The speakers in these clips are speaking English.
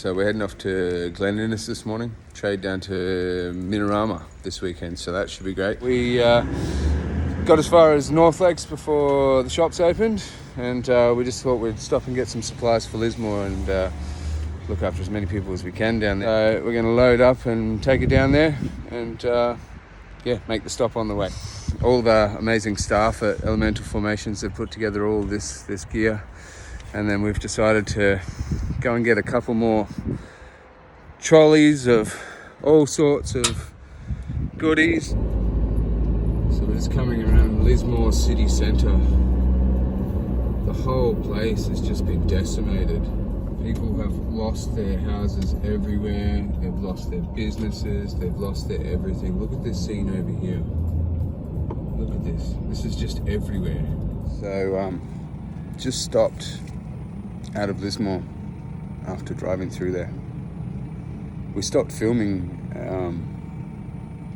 So we're heading off to Glen Innes this morning, trade down to Minorama this weekend, so that should be great. We got as far as North Lakes before the shops opened, and we just thought we'd stop and get some supplies for Lismore and look after as many people as we can down there. We're going to load up and take it down there and make the stop on the way. All of our amazing staff at Elemental Formations have put together all this gear, and then we've decided to go and get a couple more trolleys of all sorts of goodies. So we're just coming around Lismore city centre. The whole place has just been decimated. People have lost their houses everywhere, they've lost their businesses, they've lost their everything. Look at this scene over here. Look at this. This is just everywhere. So just stopped out of Lismore after driving through there. We stopped filming,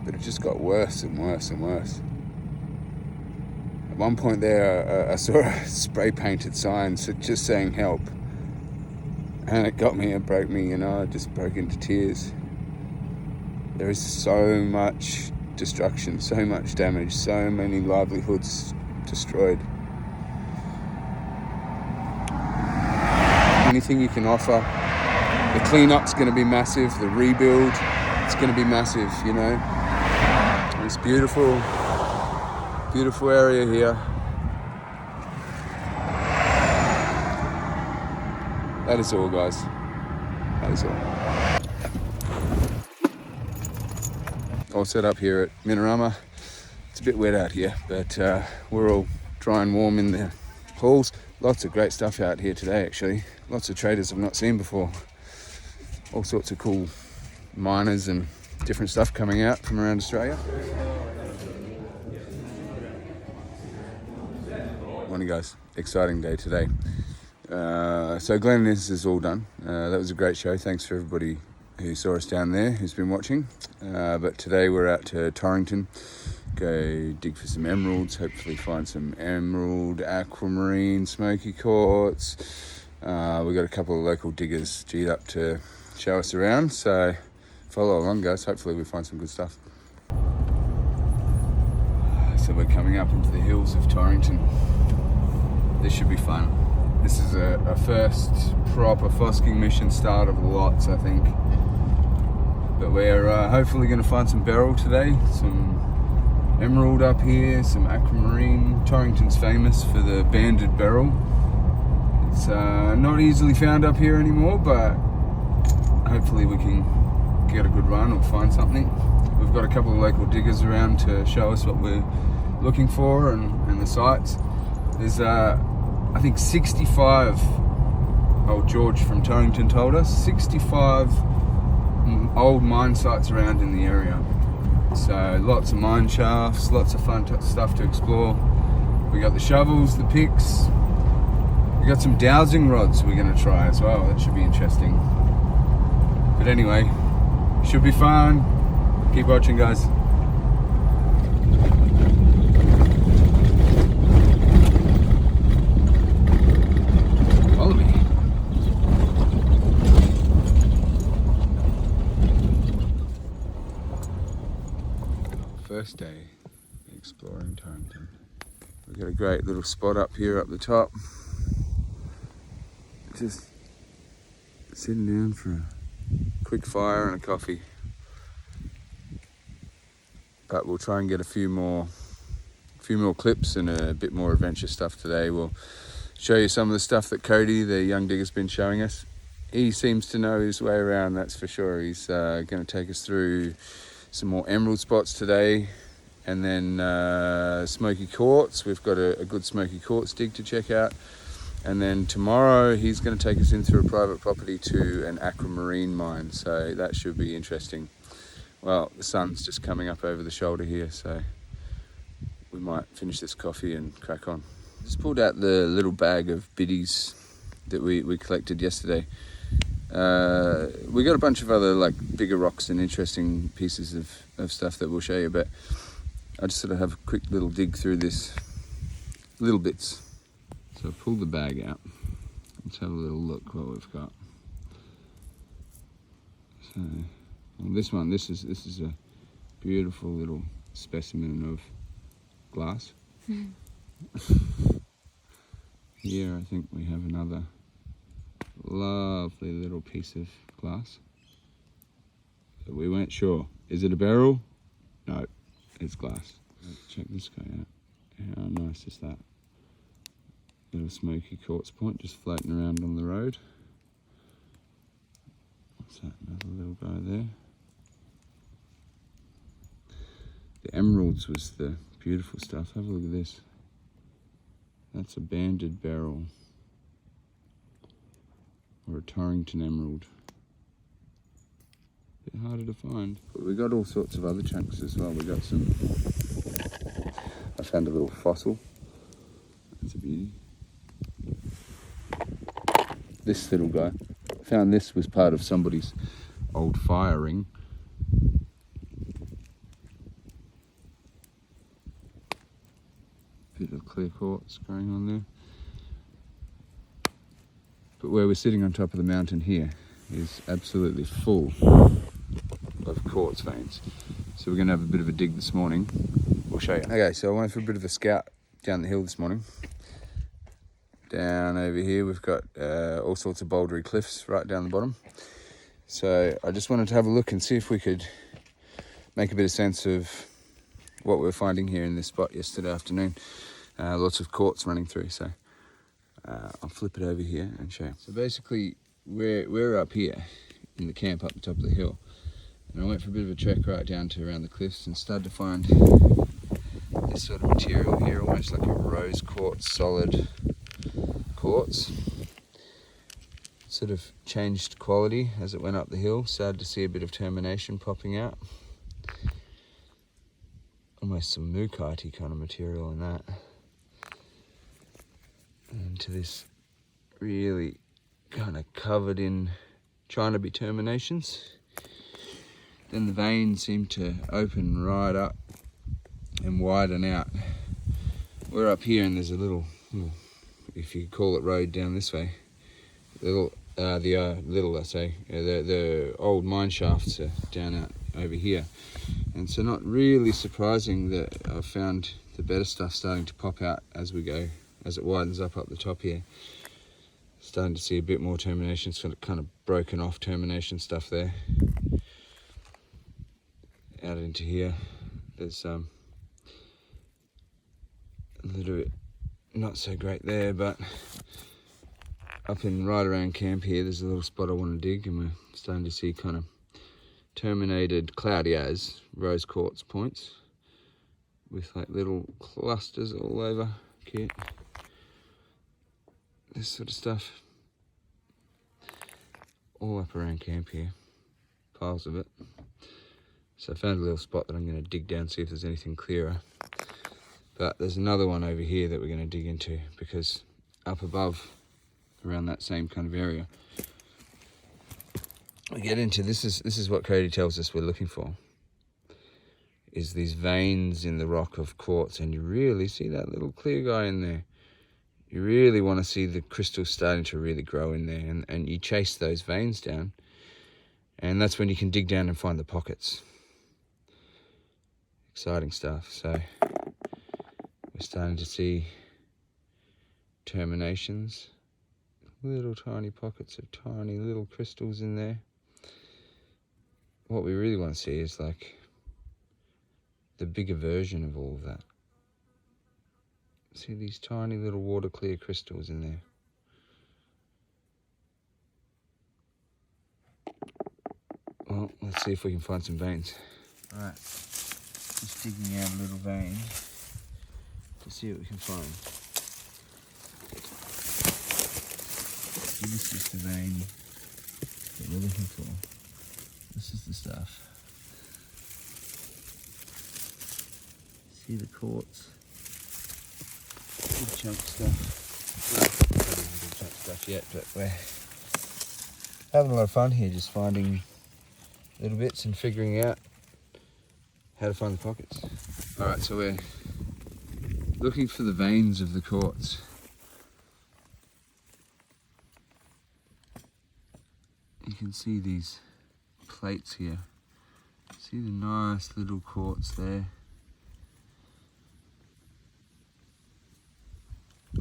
but it just got worse and worse and worse. At one point there, I saw a spray painted sign just saying help, and it got me, it broke me, I just broke into tears. There is so much destruction, so much damage, so many livelihoods destroyed. Anything you can offer. The cleanup's going to be massive, the rebuild, it's going to be massive, This beautiful area here. That is all, guys. That is all set up here at Minorama. It's a bit wet out here, but we're all dry and warm in the halls. Lots of great stuff out here today, actually. Lots of traders I've not seen before. All sorts of cool miners and different stuff coming out from around Australia. Morning, guys. Exciting day today. So Glen Innes is all done. That was a great show. Thanks for everybody who saw us down there, who's been watching. But today we're out to Torrington. Go dig for some emeralds, hopefully find some emerald, aquamarine, smoky quartz. We've got a couple of local diggers G'd up to show us around, so follow along, guys. Hopefully we find some good stuff. So we're coming up into the hills of Torrington. This should be fun. This is a first proper fosking mission, start of lots, I think. But we're hopefully going to find some beryl today, some emerald up here, some aquamarine. Torrington's famous for the banded beryl. It's not easily found up here anymore, but hopefully we can get a good run or find something. We've got a couple of local diggers around to show us what we're looking for and the sites. There's I think 65, old George from Torrington told us, 65 old mine sites around in the area. So lots of mine shafts, lots of fun stuff to explore. We got the shovels, the picks. We got some dowsing rods we're going to try as well. That should be interesting. But anyway, should be fun. Keep watching, guys. Follow me. First day exploring Torrington. We've got a great little spot up here up the top. Just sitting down for a quick fire and a coffee. But we'll try and get a few more clips and a bit more adventure stuff today. We'll show you some of the stuff that Cody, the young digger's been showing us. He seems to know his way around, that's for sure. He's going to take us through some more emerald spots today, and then smoky quartz. We've got a good smoky quartz dig to check out. And then tomorrow he's going to take us in through a private property to an aquamarine mine, so that should be interesting. Well, the sun's just coming up over the shoulder here, so we might finish this coffee and crack on. Just pulled out the little bag of biddies that we collected yesterday. We got a bunch of other bigger rocks and interesting pieces of stuff that we'll show you, but I just sort of have a quick little dig through this, little bits. So pull the bag out. Let's have a little look what we've got. So, well, this is a beautiful little specimen of glass. Here I think we have another lovely little piece of glass. But we weren't sure. Is it a beryl? No, it's glass. Check this guy out. How nice is that? Little smoky quartz point just floating around on the road. What's that? Another little guy there. The emeralds was the beautiful stuff. Have a look at this. That's a banded beryl. Or a Torrington emerald. A bit harder to find. But we got all sorts of other chunks as well. We got some... I found a little fossil. That's a beauty. This little guy. I found this was part of somebody's old fire ring. Bit of clear quartz going on there. But where we're sitting on top of the mountain here is absolutely full of quartz veins. So we're going to have a bit of a dig this morning. We'll show you. Okay, so I went for a bit of a scout down the hill this morning. Down over here we've got all sorts of bouldery cliffs right down the bottom. So I just wanted to have a look and see if we could make a bit of sense of what we were finding here in this spot yesterday afternoon. Lots of quartz running through, so I'll flip it over here and show you. So basically we're up here in the camp up the top of the hill, and I went for a bit of a trek right down to around the cliffs and started to find this sort of material here, almost like a rose quartz, solid quartz. Sort of changed quality as it went up the hill, started to see a bit of termination popping out. Almost some mookaite kind of material in that. And to this really kind of covered in trying to be terminations. Then the veins seem to open right up and widen out. We're up here and there's a little, if you could call it road down this way. The old mine shafts are down out over here. And so not really surprising that I've found the better stuff starting to pop out as we go, as it widens up the top here. Starting to see a bit more termination, sort of kind of broken off termination stuff there. Out into here, there's a little bit not so great there, but up in right around camp here, there's a little spot I want to dig, and we're starting to see kind of terminated cloudy as rose quartz points with like little clusters all over. Cute. This sort of stuff. All up around camp here. Piles of it. So I found a little spot that I'm going to dig down, see if there's anything clearer. But there's another one over here that we're going to dig into, because up above, around that same kind of area, we get into, this is what Cody tells us we're looking for, is these veins in the rock of quartz, and you really see that little clear guy in there. You really want to see the crystals starting to really grow in there, and you chase those veins down, and that's when you can dig down and find the pockets. Exciting stuff. So we're starting to see terminations, little tiny pockets of tiny little crystals in there. What we really want to see is like the bigger version of all of that. See these tiny little water clear crystals in there. Well, let's see if we can find some veins. Alright, just digging out a little vein to see what we can find. This is the vein that we're looking for. This is the stuff. See the quartz? Big chunk stuff. Not even big chunk stuff yet, but we're having a lot of fun here, just finding little bits and figuring out how to find the pockets. Alright, so we're looking for the veins of the quartz. You can see these plates here. See the nice little quartz there.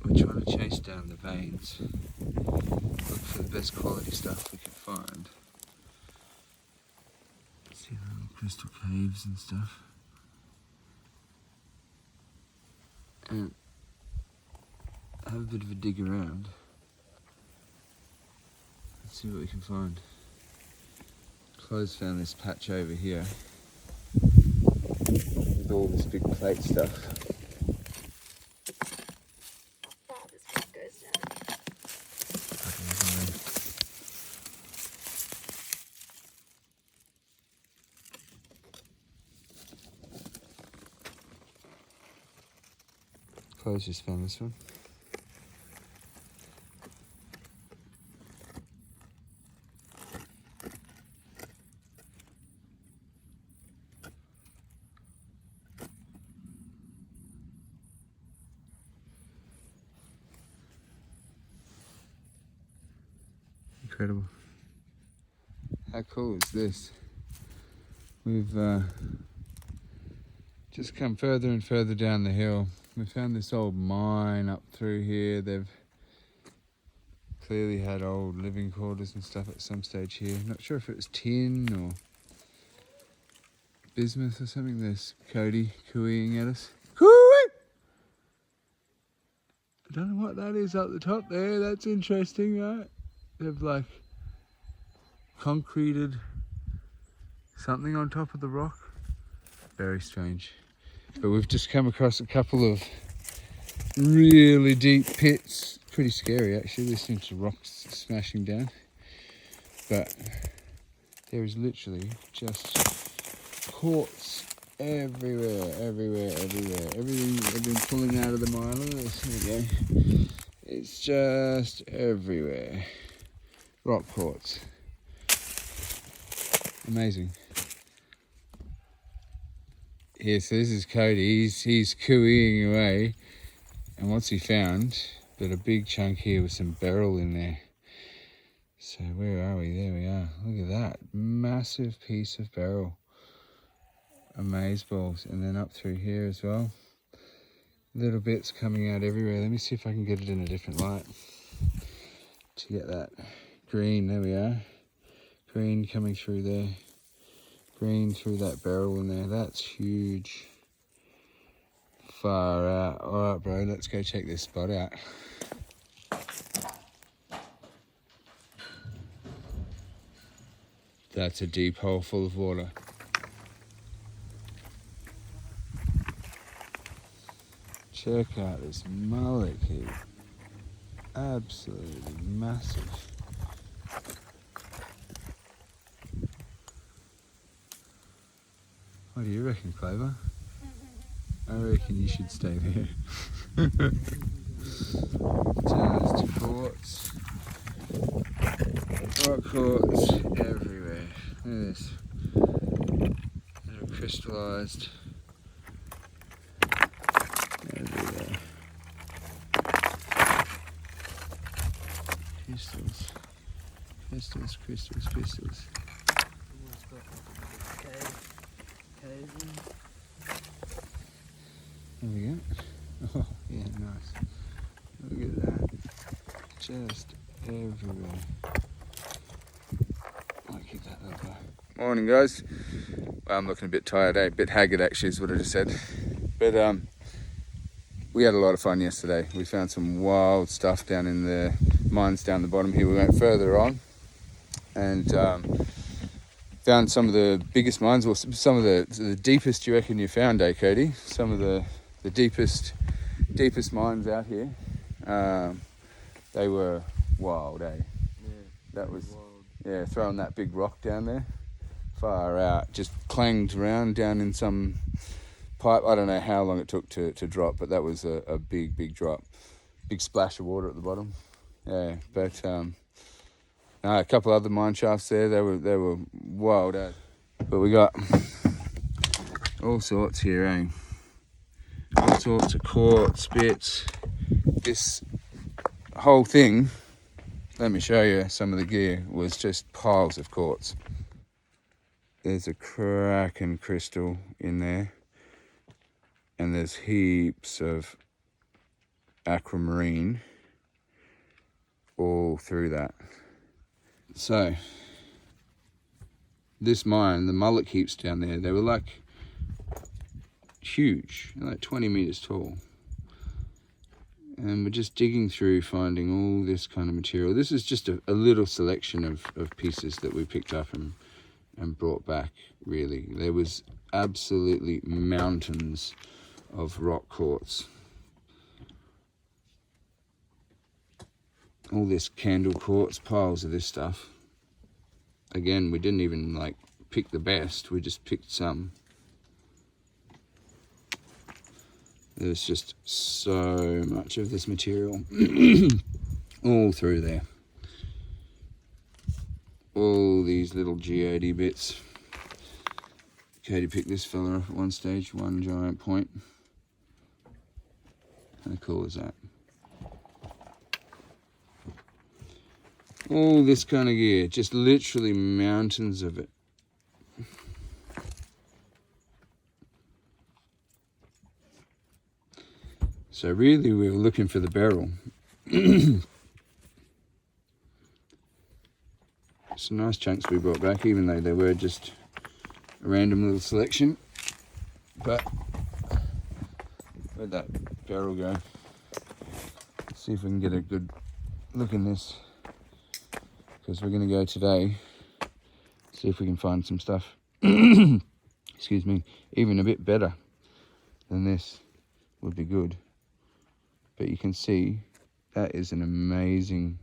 We're trying to chase down the veins, look for the best quality stuff we can find. See the little crystal caves and stuff. And have a bit of a dig around. Let's see what we can find. Chloe's found this patch over here with all this big plate stuff. Chloe's just found this one. Incredible. How cool is this? We've just come further and further down the hill. We found this old mine up through here. They've clearly had old living quarters and stuff at some stage here. Not sure if it was tin or bismuth or something. There's Cody cooeying at us. Cooey! I don't know what that is up the top there. That's interesting, right? They've like concreted something on top of the rock. Very strange. But we've just come across a couple of really deep pits. Pretty scary actually, listening to rocks smashing down. But there is literally just quartz everywhere. Everything I've been pulling out of the mine. There we go. It's just everywhere. Rock quartz. Amazing. Yeah, so this is Cody. He's cooeying away. And what's he found? But a big chunk here with some beryl in there. So where are we? There we are. Look at that. Massive piece of beryl. Amazeballs. And then up through here as well. Little bits coming out everywhere. Let me see if I can get it in a different light to get that green. There we are. Green coming through there. Green through that beryl in there. That's huge. Far out. Alright bro, let's go check this spot out. That's a deep hole full of water. Check out this mullet here. Absolutely massive. What do you reckon, Clover? I reckon you should stay there. Just quartz. Rock quartz everywhere. Look at this. Little crystallised. Everywhere. Crystals. Crystals. There we go. Oh, yeah, nice. Look at that. Just everywhere. I'll keep that over. Morning, guys. Well, I'm looking a bit tired, a bit haggard actually is what I just said. But we had a lot of fun yesterday. We found some wild stuff down in the mines down the bottom here. We went further on and found some of the biggest mines, or some of the deepest you reckon you found, Cody? Some of the deepest mines out here. They were wild, Yeah, that was wild. Yeah, throwing that big rock down there, far out, just clanged around down in some pipe. I don't know how long it took to drop, but that was a big drop, big splash of water at the bottom. Yeah, but a couple other mine shafts there. They were wild, But we got all sorts here, all sorts of quartz bits. This whole thing, let me show you some of the gear, was just piles of quartz. There's a cracking crystal in there, and there's heaps of aquamarine all through that. So this mine, the mullet heaps down there, they were like huge, like 20 meters tall. And we're just digging through, finding all this kind of material. This is just a little selection of pieces that we picked up and brought back, really. There was absolutely mountains of rock quartz. All this candle quartz, piles of this stuff. Again, we didn't even like pick the best, we just picked some. There's just so much of this material all through there. All these little geode bits. Katie picked this fella up at one stage, one giant point. How cool is that? All this kind of gear, just literally mountains of it. So really we were looking for the beryl. Some nice chunks we brought back, even though they were just a random little selection. But where'd that beryl go? Let's see if we can get a good look in this, because we're going to go today, see if we can find some stuff, excuse me, even a bit better than this would be good. But you can see that is an amazing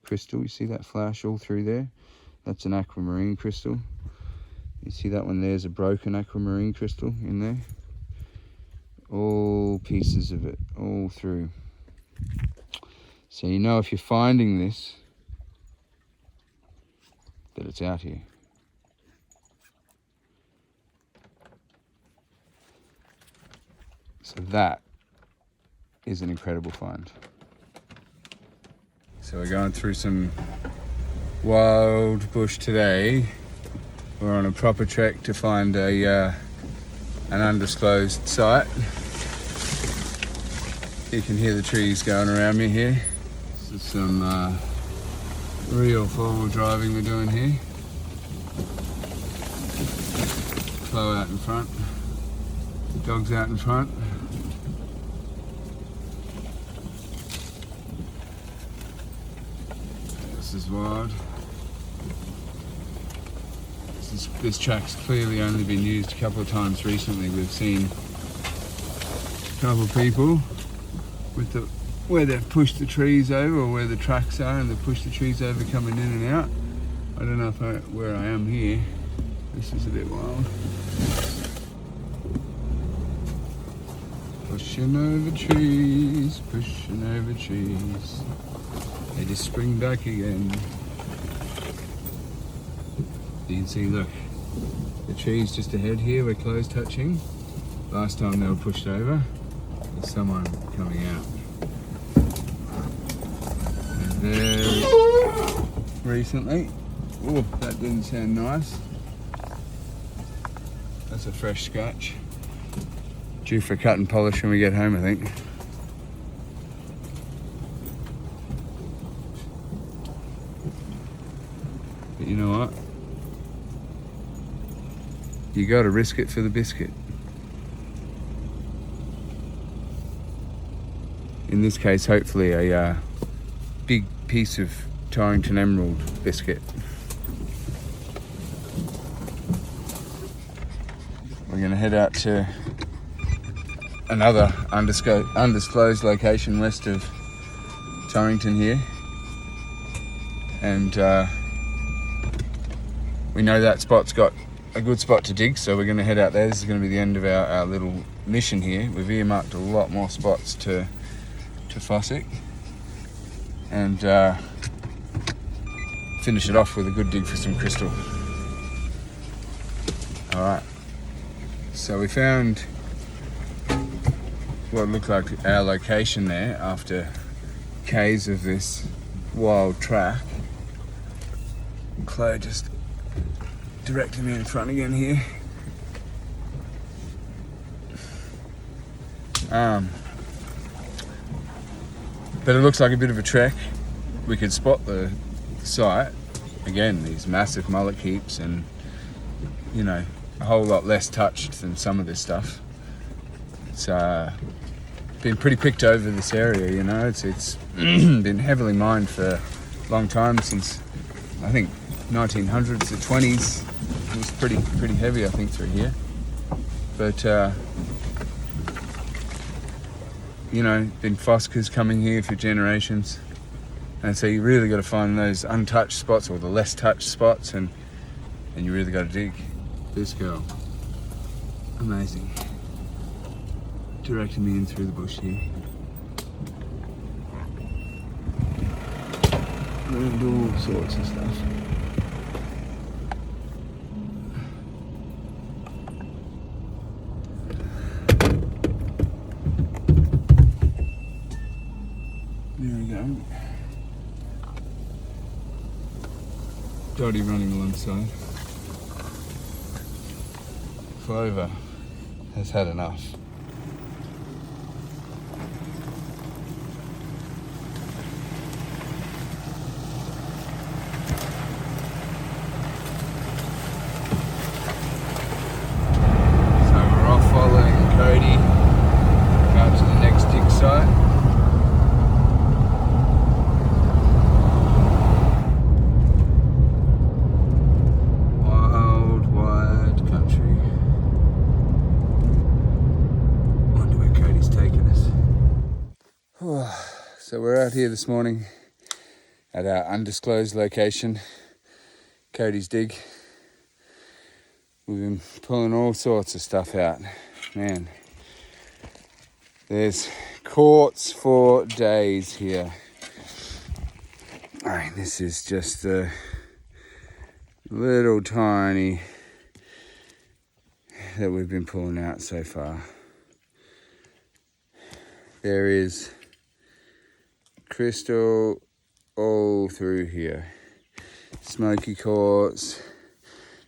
crystal. You see that flash all through there? That's an aquamarine crystal. You see that one there's a broken aquamarine crystal in there. All pieces of it, all through. So you know if you're finding this, that it's out here. So that is an incredible find. So we're going through some wild bush today. We're on a proper trek to find an undisclosed site. You can hear the trees going around me here. This is some real four-wheel driving we're doing here. Flo out in front, dogs out in front. This is wild. This track's clearly only been used a couple of times recently. We've seen a couple of people with where they've pushed the trees over, or where the tracks are and they've pushed the trees over coming in and out. I don't know where I am here. This is a bit wild. Pushing over trees, pushing over trees. They just spring back again. You can see, look, the trees just ahead here were close touching. Last time they were pushed over, there's someone coming out. And very recently, oh, that didn't sound nice. That's a fresh scratch. Due for a cut and polish when we get home, I think. But you know what? You gotta risk it for the biscuit. In this case, hopefully a big piece of Torrington emerald biscuit. We're gonna head out to another undisclosed location west of Torrington here. And we know that spot's got a good spot to dig, so we're going to head out there. This is going to be the end of our little mission here. We've earmarked a lot more spots to fossick, and finish it off with a good dig for some crystal. Alright, so we found what looked like our location there after k's of this wild track. Chloe just directly in front again here. But it looks like a bit of a trek. We could spot the site. Again, these massive mullock heaps and, you know, a whole lot less touched than some of this stuff. It's been pretty picked over this area, you know. It's been heavily mined for a long time, since I think 1900s or 20s. It was pretty heavy, I think, through here. But you know, been Foskers coming here for generations, and so you really got to find those untouched spots, or the less touched spots, and you really got to dig. This girl, amazing, directing me in through the bush here. We're gonna do all sorts of stuff. There we go. Dotty running alongside. Clover has had enough. So we're off following Cody out to the next dig site. So we're out here this morning at our undisclosed location, Cody's dig. We've been pulling all sorts of stuff out. Man, there's quartz for days here. I mean, this is just a little tiny that we've been pulling out so far. There is crystal all through here. Smoky quartz,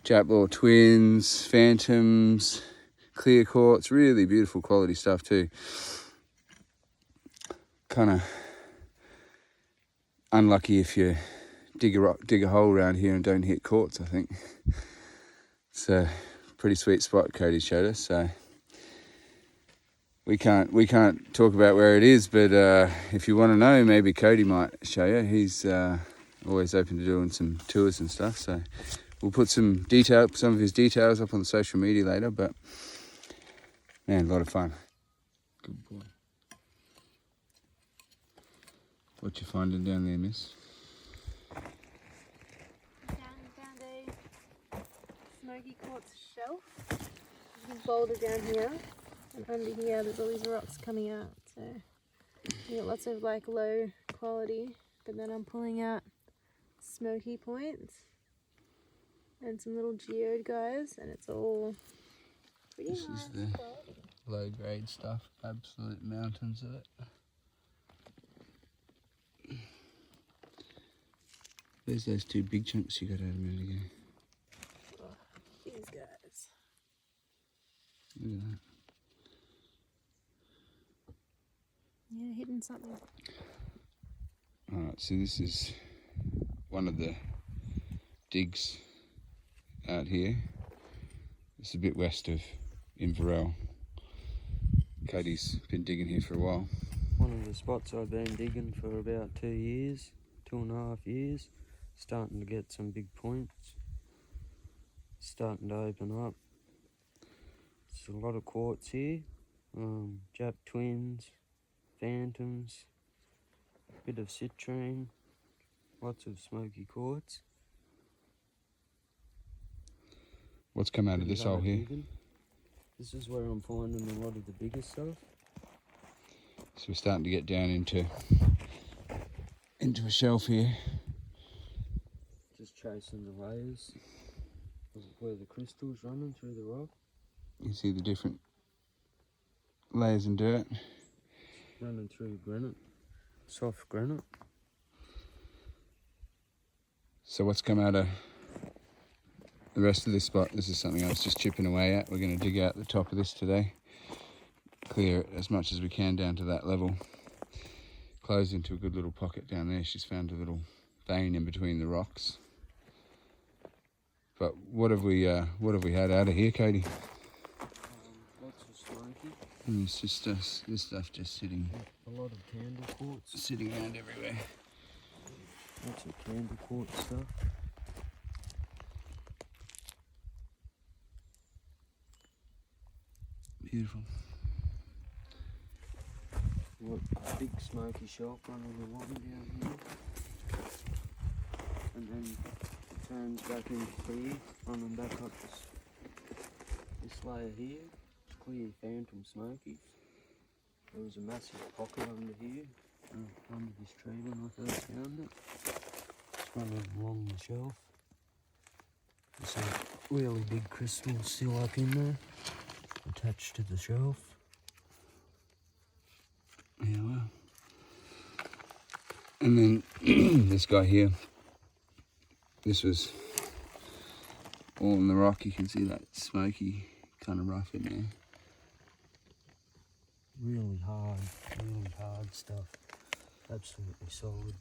Japlaw twins, phantoms, clear quartz, really beautiful quality stuff too. Kind of unlucky if you dig a hole around here and don't hit quartz, I think. It's a pretty sweet spot Cody showed us, so we can't talk about where it is, but if you want to know, maybe Cody might show you. He's always open to doing some tours and stuff, so we'll put some of his details up on the social media later. But man, a lot of fun. Good boy. What you finding down there, miss? Found a smoky quartz shelf. There's a boulder down here. And under here there's all these rocks coming out, so you get lots of like low quality, but then I'm pulling out smoky points and some little geode guys, and it's all pretty nice. This is the low grade stuff, absolute mountains of it. There's those two big chunks you got out a minute ago. Oh, these guys. Look at that. Yeah, hitting something. Alright, so this is one of the digs out here. It's a bit west of Inverell. Cody's been digging here for a while. One of the spots I've been digging for about 2 years, 2.5 years. Starting to get some big points. Starting to open up. There's a lot of quartz here. Jap twins, phantoms, a bit of citrine, lots of smoky quartz. What's come out of this hole here? This is where I'm finding a lot of the bigger stuff. So we're starting to get down into a shelf here. Just chasing the layers of where the crystal's running through the rock. You see the different layers in dirt. Running through granite, soft granite. So what's come out of the rest of this spot. This is something I was just chipping away at. We're going to dig out the top of this today, clear it as much as we can down to that level, close into a good little pocket down there. She's found a little vein in between the rocks. But what have we had out of here, Cody? Lots of smoky. It's just this stuff just sitting. A lot of candle quartz. Sitting around everywhere. Lots of candle quartz stuff. Beautiful. What a big smoky shelf running along down here. And then it turns back into clear, running back up this layer here. Clear phantom smokies. There was a massive pocket under here, under this tree when I first found it. It's running along the shelf. There's some really big crystals still up in there, attached to the shelf. Yeah, well. And then this guy here, this was all in the rock. You can see that smoky kind of rough in there. Really hard stuff. Absolutely solid.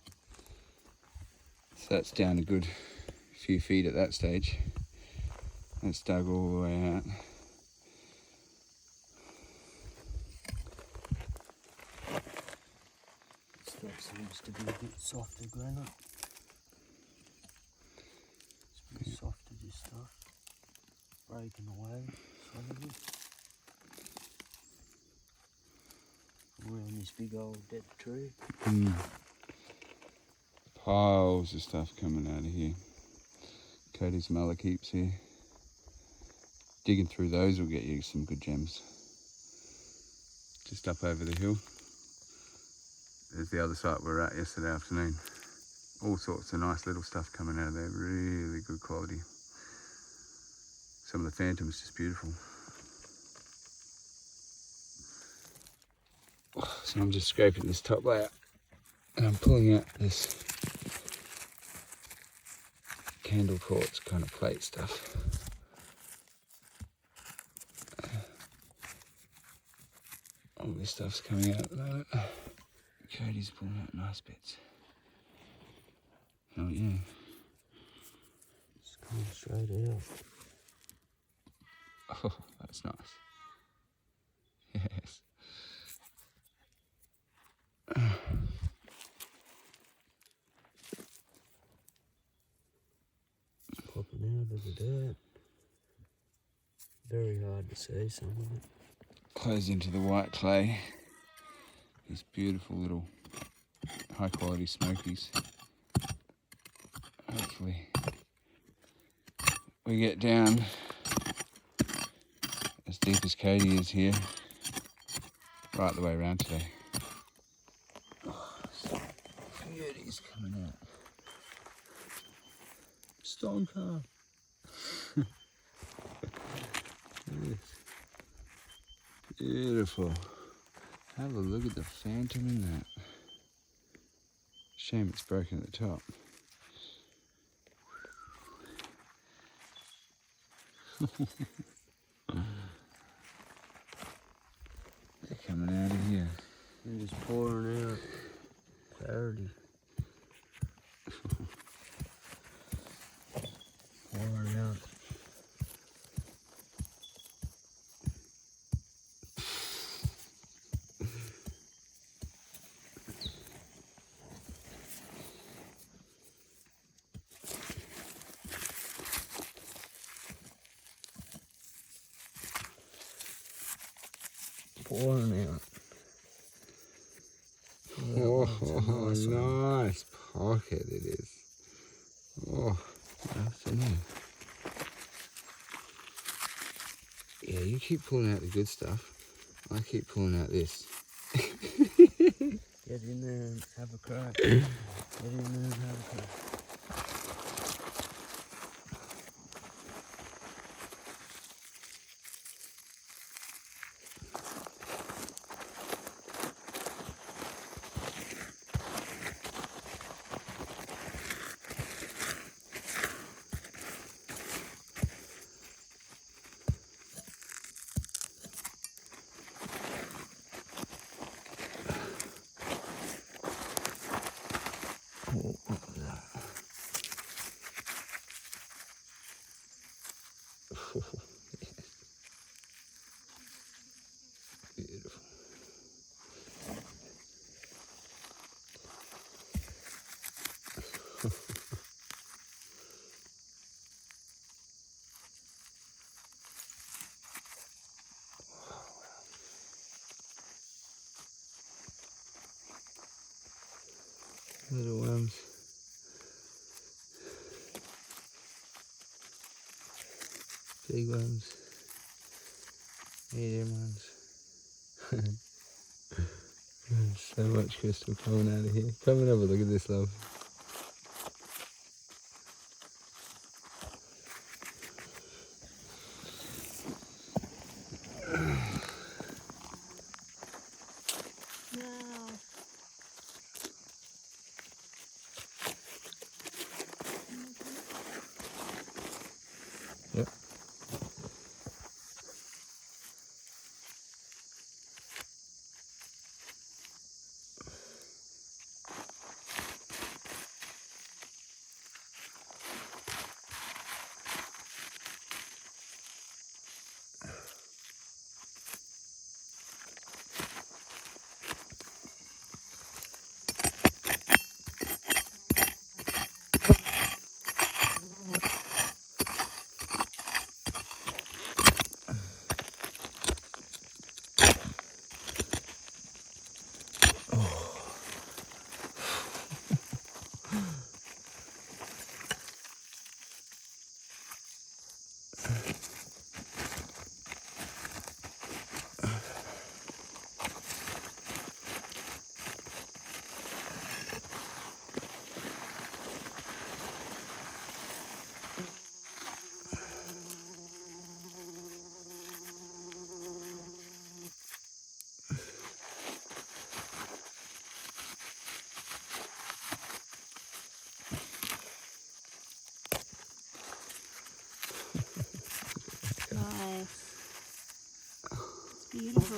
So that's down a good few feet at that stage. That's dug all the way out. Stuff seems to be a bit softer granite. It's a bit softer, this stuff. Breaking away slowly. Around this big old dead tree. Piles of stuff coming out of here. Cody's malachite here. Digging through those will get you some good gems. Just up over the hill. There's the other site we were at yesterday afternoon. All sorts of nice little stuff coming out of there. Really good quality. Some of the phantoms just beautiful. So I'm just scraping this top layer and I'm pulling out this candle quartz kind of plate stuff. All this stuff's coming out at the moment. Cody's pulling out nice bits. Oh yeah. It's coming straight out. Oh, that's nice. Yes. Popping out of the dirt. Very hard to see some of it. Close into the white clay. These beautiful little high quality smokies. Hopefully we get down as deep as Cody is here, right the way around today. Oh, some beauties coming out. Stonker. Yes. Beautiful. Have a look at the phantom in that. Shame it's broken at the top. They're coming out of here. They're just pouring out clarity. Pouring out. Pouring out. Oh, nice pocket it is. Oh, that's in there. Yeah, you keep pulling out the good stuff. I keep pulling out this. Get in there and have a crack. Get in there and have a crack. Beautiful. Little worms. Big ones. Medium ones. There's so much crystal coming out of here. Come and have a look at this, love. Wow. Yep. Nice. It's beautiful.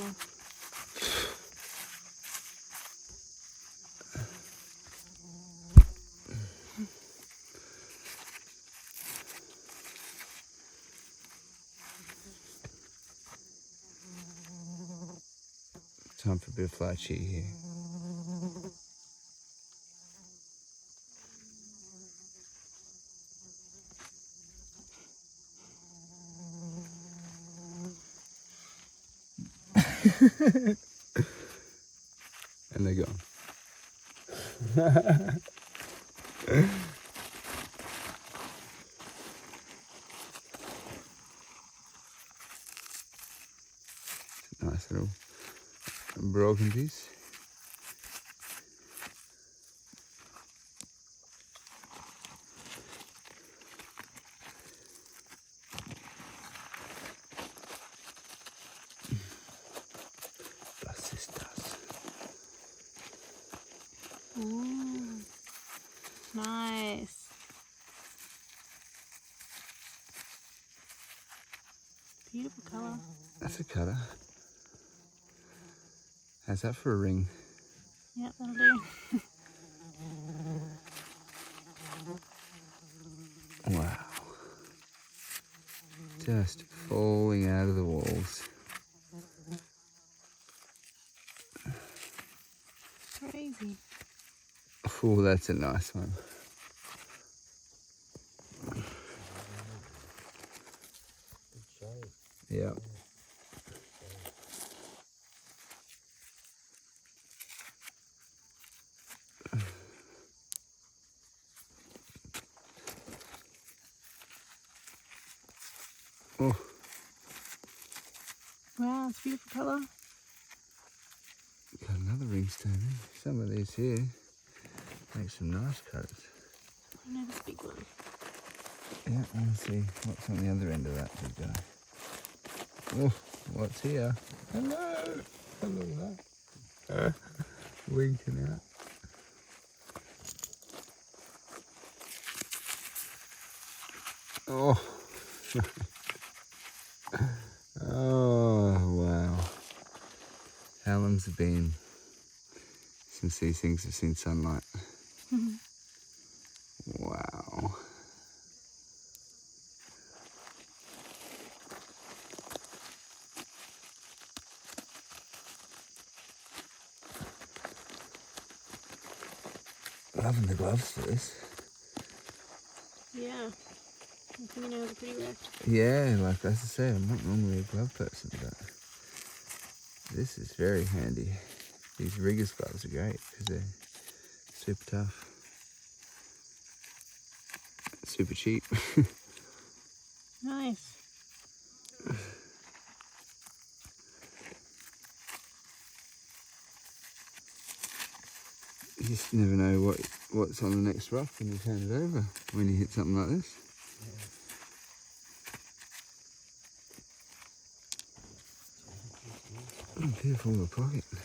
Time for a bit of fly cheat here. And they're gone. Nice little broken piece. Ooh. Nice. Beautiful colour. That's a cutter. How's that for a ring? Yep, that'll do. Wow. Just falling out of the walls. Crazy. Oh, that's a nice one. Yeah. Oh, Wow, it's a beautiful colour. got another ringstone in. Some of these here make some nice cutters. I know this big one. Yeah, let's see what's on the other end of that big guy. Oh, what's here? Hello! Hello there. Winking out. Oh. Oh, wow. How long's it been since these things have seen sunlight? Wow. loving the gloves for this. Yeah. Your fingernails are pretty wrapped. Yeah, like as I say, I'm not normally a glove person, but this is very handy. These riggers gloves are great because they're super tough. Super cheap. Nice. You just never know what's on the next rock when you turn it over, when you hit something like this. Oh, beautiful little pocket. Do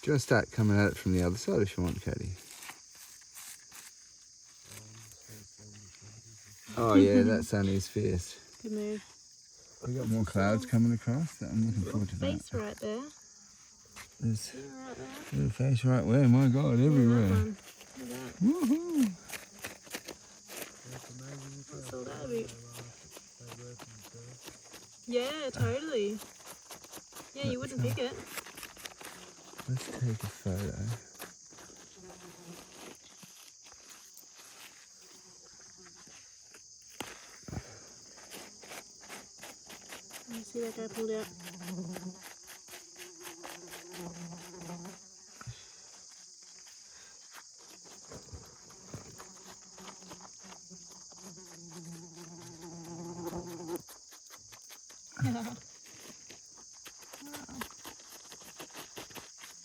you want to start coming at it from the other side if you want, Cody? Oh yeah, that sun is fierce. Good move. We've got more clouds coming across. That I'm looking forward to that. Face right there. There's Yeah, right there. a little face right where, my God, everywhere. That one. Look at that. Woohoo! What's all that about? Yeah, totally. Yeah, you wouldn't pick it. Let's take a photo. You see that guy pulled out. Wow.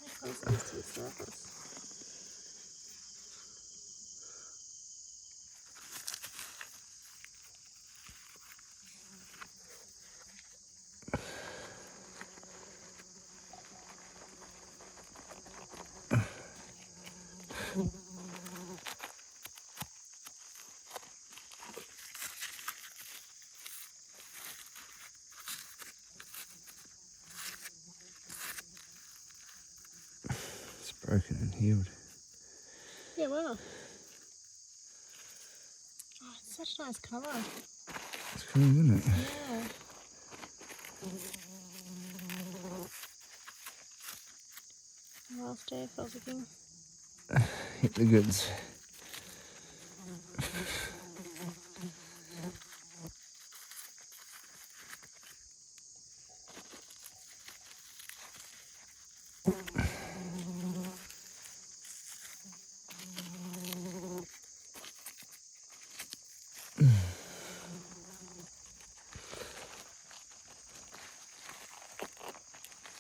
How close it is to the surface. It's broken and healed. Yeah, wow. Oh, it's such a nice colour. It's cool, isn't it? Yeah. Last day of frolicking. Hit the goods.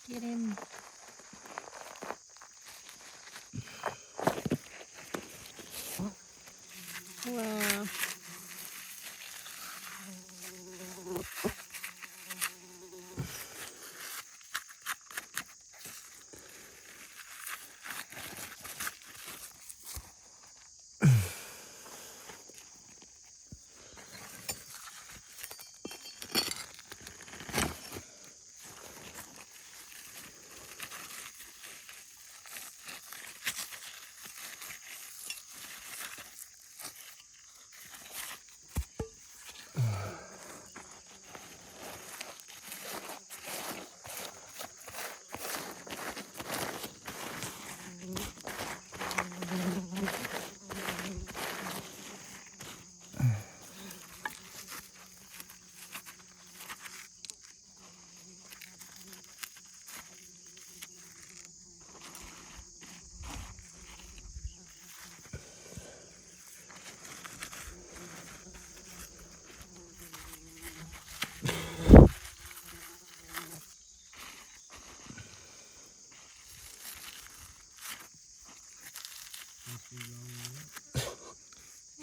Get him. Wow.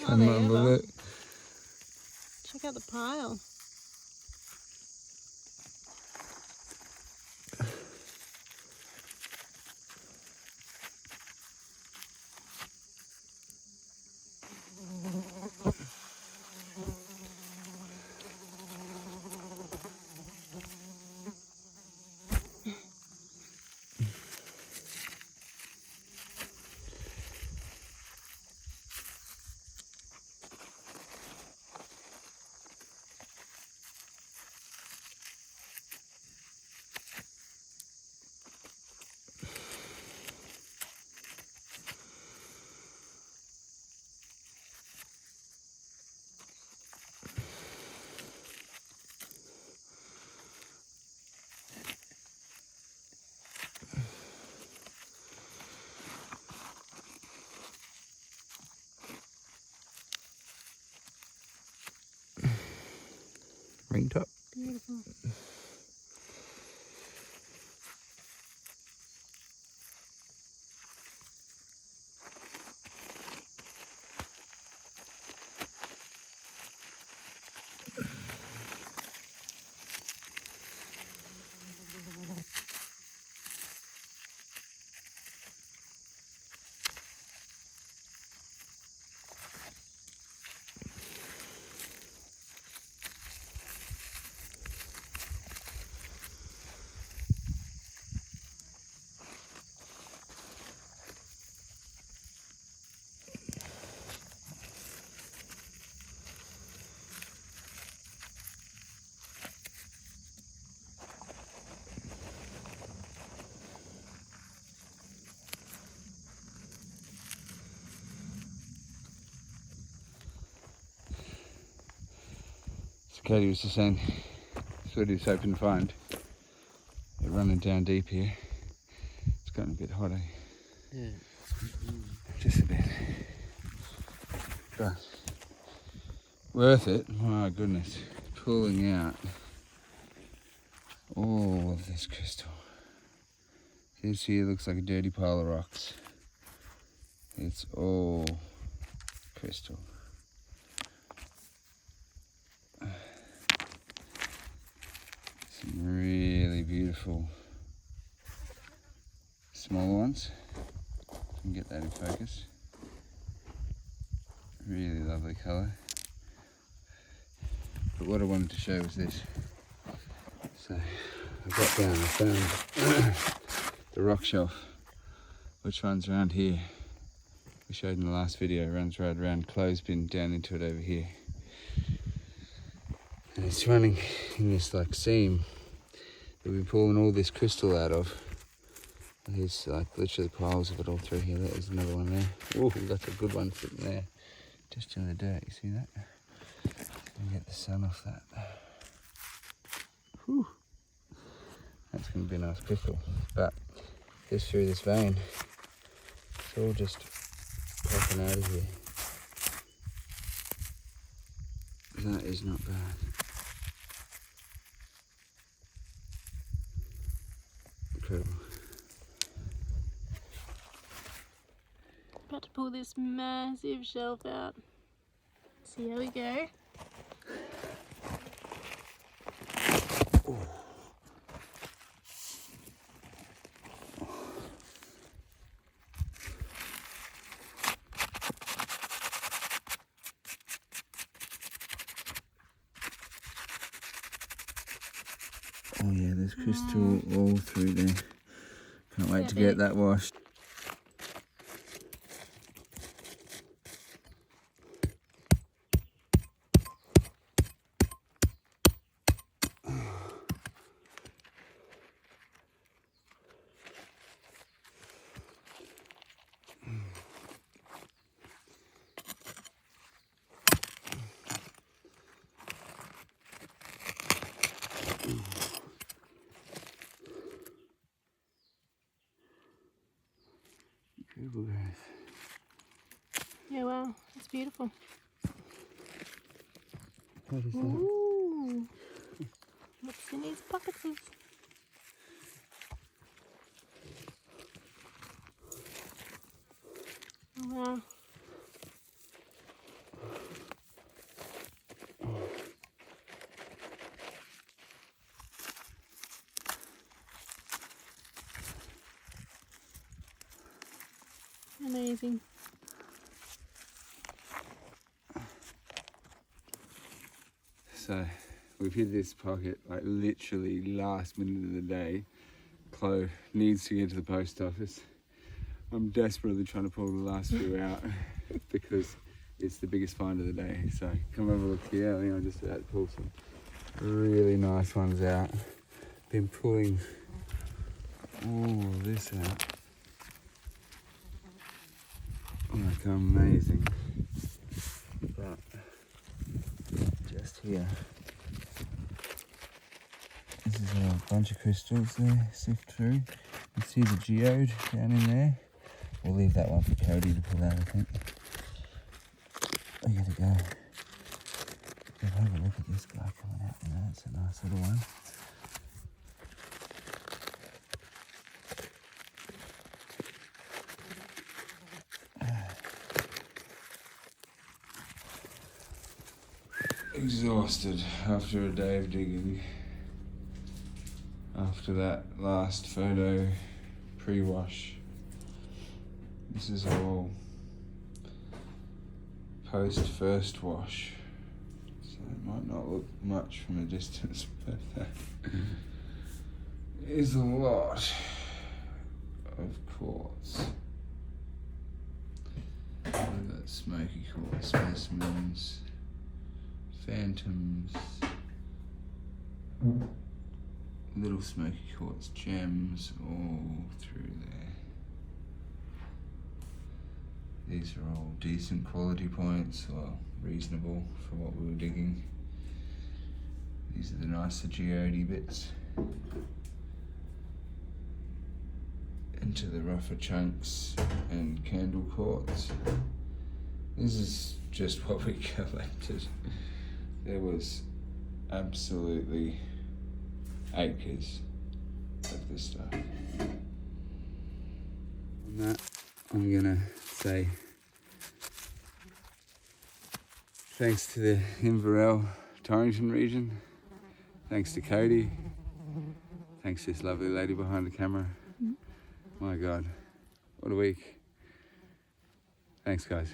Oh, there you go. Look. Check out the pile. ring top. Beautiful. So Katie was just saying, that's what he was hoping to find. They're running down deep here. It's gotten a bit hot, eh? Yeah. Just a bit. But worth it. My goodness. Pulling out all of this crystal. This here looks like a dirty pile of rocks. It's all crystal. Some really beautiful smaller ones. If I can get that in focus. Really lovely colour. But what I wanted to show was this. So I got down and found the rock shelf, which runs around here. We showed in the last video, it runs right around Clothespin down into it over here. And it's running in this like seam that we're pulling all this crystal out of. There's like literally piles of it all through here. There's another one there. Oh, that's a good one sitting there. Just in the dirt, you see that? Let me get the sun off that. Whew. That's going to be a nice crystal. But just through this vein, it's all just popping out of here. That is not bad. Incredible. About to pull this massive shelf out. See how we go. Ooh. Oh yeah, there's crystal all through there. Can't wait to get that washed. Incredible, guys. Yeah, wow, it's beautiful. What is that? Ooh. What's in these pockets? Oh, wow. Amazing. So we've hit this pocket like literally last minute of the day. Chloe needs to get to the post office. I'm desperately trying to pull the last few out because it's the biggest find of the day. So come have a look here. I think I'm just about to pull some really nice ones out. Been pulling all of this out. Like amazing. But just here. This is a bunch of crystals there, sift through. You see the geode down in there. We'll leave that one for Cody to pull out, I think. I gotta go. Have a look at this guy coming out in that. That's a nice little one. Exhausted after a day of digging. After that last photo pre-wash. This is all post first wash. So it might not look much from a distance, but that is a lot of quartz. We've got smoky quartz specimens, phantoms, little smoky quartz gems all through there. These are all decent quality points, or reasonable for what we were digging. These are the nicer geode bits. Into the rougher chunks and candle quartz. This is just what we collected. There was absolutely acres of this stuff. On that, I'm gonna say thanks to the Inverell Torrington Region, thanks to Cody, thanks to this lovely lady behind the camera. My God, what a week. Thanks, guys.